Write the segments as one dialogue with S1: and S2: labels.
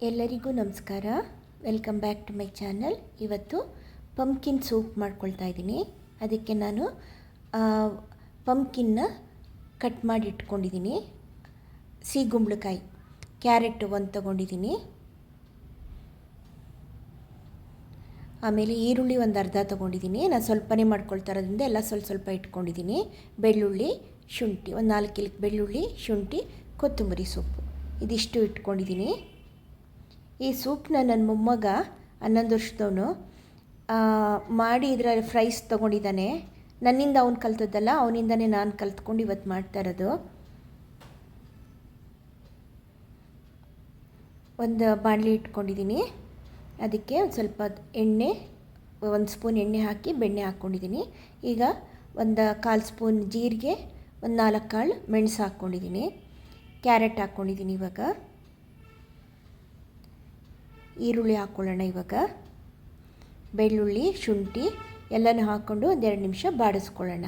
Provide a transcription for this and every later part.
S1: ಎಲ್ಲರಿಗೂ ನಮಸ್ಕಾರ. Welcome back to my channel. ಇವತ್ತು ಪಂಪ್ಕಿನ್ ಸೂಪ್ ಮಾಡ್ಕೊಳ್ತಾ ಇದ್ದೀನಿ. ಅದಕ್ಕೆ ನಾನು ಪಂಪ್ಕಿನ್ನ ಕಟ್ ಮಾಡಿ ಇಟ್ಕೊಂಡಿದ್ದೀನಿ. ಸಿಗುಂಬಳಕಾಯಿ, ಕ್ಯಾರೆಟ್ ಒಂದು ತೊಗೊಂಡಿದ್ದೀನಿ. ಆಮೇಲೆ ಈರುಳ್ಳಿ ಒಂದು ಅರ್ಧ ತೊಗೊಂಡಿದ್ದೀನಿ. ನಾನು ಸ್ವಲ್ಪನೇ ಮಾಡ್ಕೊಳ್ತಾ ಇರೋದ್ರಿಂದ ಎಲ್ಲ ಸ್ವಲ್ಪ ಇಟ್ಕೊಂಡಿದ್ದೀನಿ. ಬೆಳ್ಳುಳ್ಳಿ, ಶುಂಠಿ, ಒಂದು 4 ಬೆಳ್ಳುಳ್ಳಿ, ಶುಂಠಿ, ಕೊತ್ತಂಬರಿ ಸೊಪ್ಪು ಇದಿಷ್ಟು ಇಟ್ಕೊಂಡಿದ್ದೀನಿ. ಈ ಸೂಪ್ನ ನನ್ನ ಮೊಮ್ಮಗ 11 ವರ್ಷದವನು ಮಾಡಿ ಇದರಲ್ಲಿ ಫ್ರೈಸ್ ತೊಗೊಂಡಿದ್ದಾನೆ. ನನ್ನಿಂದ ಅವ್ನು ಕಲ್ತದ್ದಲ್ಲ, ಅವನಿಂದನೇ ನಾನು ಕಲ್ತ್ಕೊಂಡು ಇವತ್ತು ಮಾಡ್ತಾ ಇರೋದು. ಒಂದು ಬಾಣಲಿ ಇಟ್ಕೊಂಡಿದ್ದೀನಿ. ಅದಕ್ಕೆ ಒಂದು ಸ್ವಲ್ಪ ಎಣ್ಣೆ, 1 ಸ್ಪೂನ್ ಎಣ್ಣೆ ಹಾಕಿ ಬೆಣ್ಣೆ ಹಾಕ್ಕೊಂಡಿದ್ದೀನಿ. ಈಗ ಒಂದು 1/4 ಸ್ಪೂನ್ ಜೀರಿಗೆ, ಒಂದು 4 ಕಾಳು ಮೆಣಸು ಹಾಕ್ಕೊಂಡಿದ್ದೀನಿ. ಕ್ಯಾರೆಟ್ ಹಾಕ್ಕೊಂಡಿದ್ದೀನಿ. ಇವಾಗ ಈರುಳ್ಳಿ ಹಾಕ್ಕೊಳ್ಳೋಣ. ಇವಾಗ ಬೆಳ್ಳುಳ್ಳಿ, ಶುಂಠಿ ಎಲ್ಲನೂ ಹಾಕ್ಕೊಂಡು 1-2 ನಿಮಿಷ ಬಾಡಿಸ್ಕೊಳ್ಳೋಣ.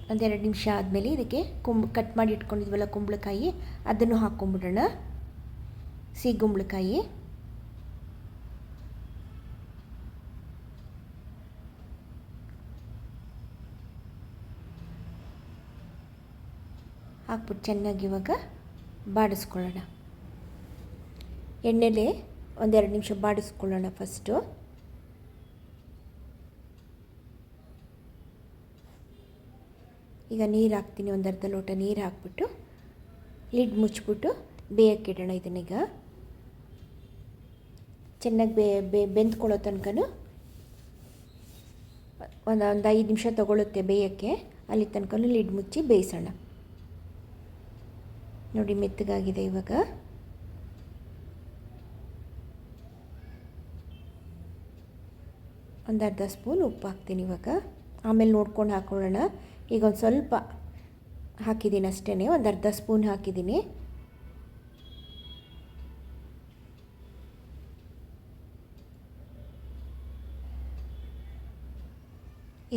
S1: ಒಂದು 2 ನಿಮಿಷ ಆದಮೇಲೆ ಇದಕ್ಕೆ ಕಟ್ ಮಾಡಿ ಇಟ್ಕೊಂಡಿದ್ವಲ್ಲ ಕುಂಬಳಕಾಯಿ, ಅದನ್ನು ಹಾಕ್ಕೊಂಬಿಡೋಣ. ಸಿಗುಂಬಳಕಾಯಿ ಹಾಕ್ಬಿಟ್ಟು ಚೆನ್ನಾಗಿ ಇವಾಗ ಬಾಡಿಸ್ಕೊಳ್ಳೋಣ. ಎಣ್ಣೆಲೆ 1-2 ನಿಮಿಷ ಬಾಡಿಸ್ಕೊಳ್ಳೋಣ. ಫಸ್ಟು ಈಗ ನೀರು ಹಾಕ್ತೀನಿ. ಒಂದು ಅರ್ಧ ಲೋಟ ನೀರು ಹಾಕ್ಬಿಟ್ಟು ಲಿಡ್ ಮುಚ್ಚಿಬಿಟ್ಟು ಬೇಯಕ್ಕಿಡೋಣ. ಇದನ್ನೀಗ ಚೆನ್ನಾಗಿ ಬೆಂದ್ಕೊಳ್ಳೋ ತನಕನೂ ಒಂದು 5 ನಿಮಿಷ ತೊಗೊಳುತ್ತೆ ಬೇಯೋಕ್ಕೆ. ಅಲ್ಲಿ ತನಕನೂ ಲಿಡ್ ಮುಚ್ಚಿ ಬೇಯಿಸೋಣ. ನೋಡಿ, ಮೆತ್ತಗಾಗಿದೆ. ಇವಾಗ ಒಂದು ಅರ್ಧ ಸ್ಪೂನ್ ಉಪ್ಪು ಹಾಕ್ತೀನಿ. ಇವಾಗ ಆಮೇಲೆ ನೋಡ್ಕೊಂಡು ಹಾಕ್ಕೊಳ್ಳೋಣ. ಈಗ ಒಂದು ಸ್ವಲ್ಪ ಹಾಕಿದ್ದೀನಿ ಅಷ್ಟೇ, ಒಂದು ಅರ್ಧ ಸ್ಪೂನ್ ಹಾಕಿದ್ದೀನಿ.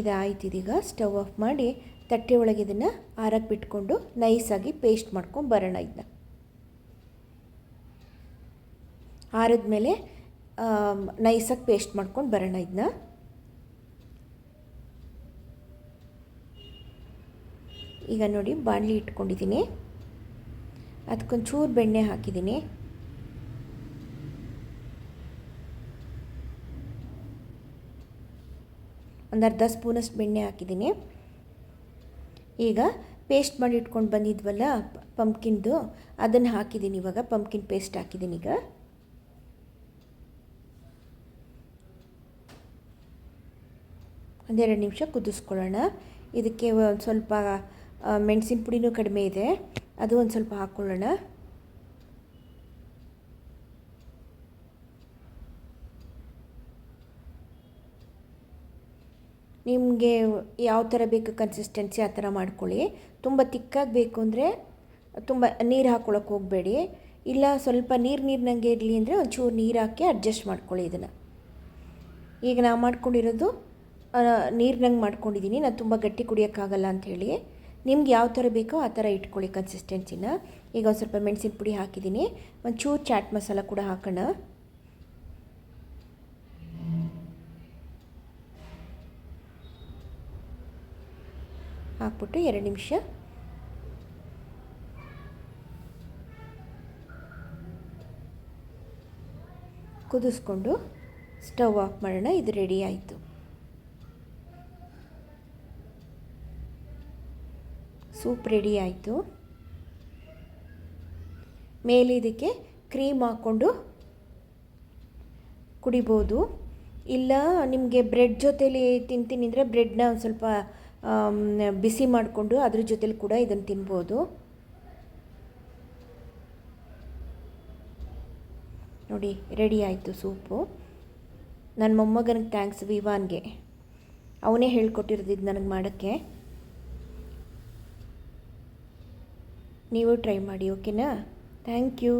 S1: ಇದಾಯ್ತು. ಇದೀಗ ಸ್ಟವ್ ಆಫ್ ಮಾಡಿ ತಟ್ಟೆ ಒಳಗೆ ಇದನ್ನು ಆರಕ್ಕೆ ಬಿಟ್ಕೊಂಡು ನೈಸಾಗಿ ಪೇಸ್ಟ್ ಮಾಡ್ಕೊಂಡು ಬರೋಣ. ಇದನ್ನ ಆರಿದ್ಮೇಲೆ ನೈಸಾಗಿ ಪೇಸ್ಟ್ ಮಾಡ್ಕೊಂಡು ಬರೋಣ. ಇದನ್ನ ಈಗ ನೋಡಿ, ಬಾಣಲಿ ಇಟ್ಕೊಂಡಿದ್ದೀನಿ. ಅದಕ್ಕೊಂಚೂರು ಬೆಣ್ಣೆ ಹಾಕಿದ್ದೀನಿ. ಒಂದು ಅರ್ಧ ಸ್ಪೂನಷ್ಟು ಬೆಣ್ಣೆ ಹಾಕಿದ್ದೀನಿ. ಈಗ ಪೇಸ್ಟ್ ಮಾಡಿ ಇಟ್ಕೊಂಡು ಬಂದಿದ್ವಲ್ಲ ಪಂಪ್ಕಿನ್ದು, ಅದನ್ನು ಹಾಕಿದ್ದೀನಿ. ಇವಾಗ ಪಂಪ್ಕಿನ್ ಪೇಸ್ಟ್ ಹಾಕಿದ್ದೀನಿ. ಈಗ ಒಂದೆರಡು ನಿಮಿಷ ಕುದಿಸ್ಕೊಳ್ಳೋಣ. ಇದಕ್ಕೆ ಒಂದು ಸ್ವಲ್ಪ ಮೆಣಸಿನ ಪುಡಿನೂ ಕಡಿಮೆ ಇದೆ, ಅದು ಒಂದು ಸ್ವಲ್ಪ ಹಾಕ್ಕೊಳ್ಳೋಣ. ನಿಮಗೆ ಯಾವ ಥರ ಬೇಕು ಕನ್ಸಿಸ್ಟೆನ್ಸಿ ಆ ಥರ ಮಾಡ್ಕೊಳ್ಳಿ. ತುಂಬ ತಿಕ್ಕಾಗಿ ಬೇಕು ಅಂದರೆ ತುಂಬ ನೀರು ಹಾಕ್ಕೊಳ್ಳೋಕೆ ಹೋಗಬೇಡಿ. ಇಲ್ಲ ಸ್ವಲ್ಪ ನೀರಿನಂಗೆ ಇರಲಿ ಅಂದರೆ ಒಂಚೂರು ನೀರು ಹಾಕಿ ಅಡ್ಜಸ್ಟ್ ಮಾಡ್ಕೊಳ್ಳಿ ಇದನ್ನು. ಈಗ ನಾವು ಮಾಡ್ಕೊಂಡಿರೋದು ನೀರಿನಂಗೆ ಮಾಡ್ಕೊಂಡಿದ್ದೀನಿ. ನಾನು ತುಂಬ ಗಟ್ಟಿ ಕುಡಿಯೋಕ್ಕಾಗಲ್ಲ ಅಂಥೇಳಿ. ನಿಮ್ಗೆ ಯಾವ ಥರ ಬೇಕೋ ಆ ಥರ ಇಟ್ಕೊಳ್ಳಿ ಕನ್ಸಿಸ್ಟೆನ್ಸಿನ. ಈಗ ಒಂದು ಸ್ವಲ್ಪ ಮೆಣಸಿನ ಪುಡಿ ಹಾಕಿದ್ದೀನಿ. ಒಂಚೂರು ಚಾಟ್ ಮಸಾಲ ಕೂಡ ಹಾಕೋಣ. ಹಾಕ್ಬಿಟ್ಟು 2 ನಿಮಿಷ ಕುದಿಸ್ಕೊಂಡು ಸ್ಟವ್ ಆಫ್ ಮಾಡೋಣ. ಇದು ರೆಡಿ ಆಯಿತು. ಸೂಪ್ ರೆಡಿ ಆಯಿತು. ಮೇಲೆ ಇದಕ್ಕೆ ಕ್ರೀಮ್ ಹಾಕ್ಕೊಂಡು ಕುಡಿಬೋದು. ಇಲ್ಲ ನಿಮಗೆ ಬ್ರೆಡ್ ಜೊತೇಲಿ ತಿಂತೀನಿ ಅಂದರೆ ಬ್ರೆಡ್ನ ಒಂದು ಸ್ವಲ್ಪ ಬಿಸಿ ಮಾಡಿಕೊಂಡು ಅದ್ರ ಜೊತೆಲಿ ಕೂಡ ಇದನ್ನು ತಿನ್ಬೋದು. ನೋಡಿ, ರೆಡಿ ಆಯಿತು ಸೂಪು. ನನ್ನ ಮೊಮ್ಮಗನಿಗೆ ಥ್ಯಾಂಕ್ಸ್, ವಿವಾನ್ಗೆ. ಅವನೇ ಹೇಳ್ಕೊಟ್ಟಿರೋದು ನನಗೆ ಮಾಡೋಕ್ಕೆ. ನೀವು ಟ್ರೈ ಮಾಡಿ, ಓಕೆನಾ? Thank you.